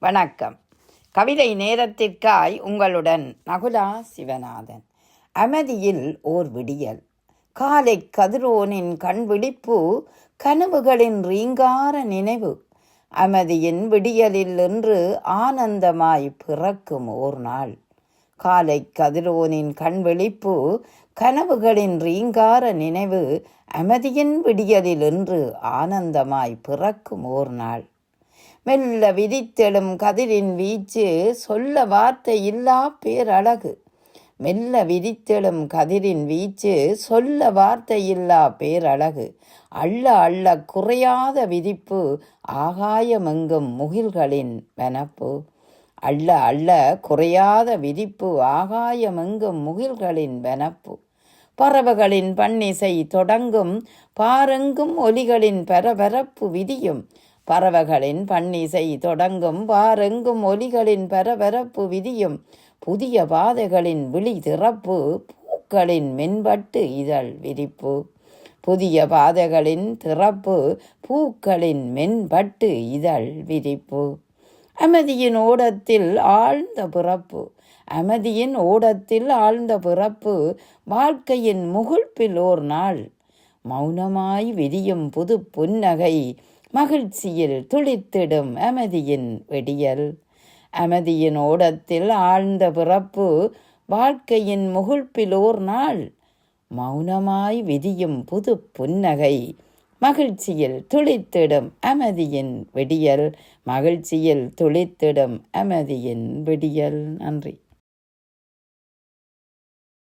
வணக்கம். கவிதை நேரத்திற்காய் உங்களுடன் நகுலா சிவநாதன். அமைதியில் ஓர் விடியல். காலை கதிரோனின் கண்விழிப்பு, கனவுகளின் ரீங்கார நினைவு. அமைதியின் விடியலில் என்று ஆனந்தமாய் பிறக்கும் ஓர் நாள். காலை கதிரோனின் கண்விழிப்பு, கனவுகளின் ரீங்கார நினைவு. அமைதியின் விடியலில் என்று ஆனந்தமாய் பிறக்கும் ஓர் நாள். மெல்ல விதித்தெழும் கதிரின் வீச்சு, சொல்ல வார்த்தை இல்லா பேரழகு. மெல்ல விதித்தெழும் கதிரின் வீச்சு, சொல்ல வார்த்தை இல்லா பேரழகு. அள்ள அள்ள குறையாத விதிப்பு, ஆகாயமெங்கும் முகில்களின் வனப்பு. அள்ள அள்ள குறையாத விதிப்பு, ஆகாயமெங்கும் முகில்களின் வனப்பு. பறவைகளின் பன்னிசை தொடங்கும், பாரெங்கும் ஒலிகளின் பரபரப்பு விதியும். பறவைகளின் பன்னிசை தொடங்கும், பாரெங்கும் ஒலிகளின் பரபரப்பு விதியும். புதிய பாதைகளின் விழி திறப்பு, பூக்களின் மென்பட்டு இதழ் விரிப்பு. புதிய பாதைகளின் திறப்பு, பூக்களின் மென்பட்டு இதழ் விரிப்பு. அமைதியின் ஓடத்தில் ஆழ்ந்த பிறப்பு. அமைதியின் ஓடத்தில் ஆழ்ந்த பிறப்பு, வாழ்க்கையின் முகிழ்ப்பில் ஓர் நாள். மௌனமாய் விதியும் புது புன்னகை, மகிழ்ச்சியில் துளித்திடும் அமைதியின் வெடியல். அமைதியின் ஓடத்தில் ஆழ்ந்த பிறப்பு, வாழ்க்கையின் முகிழ்ப்பில் ஓர் நாள். மௌனமாய் விதியும் புது புன்னகை, மகிழ்ச்சியில் துளித்திடும் அமைதியின் வெடியல். மகிழ்ச்சியில் துளித்திடும் அமைதியின் வெடியல். நன்றி.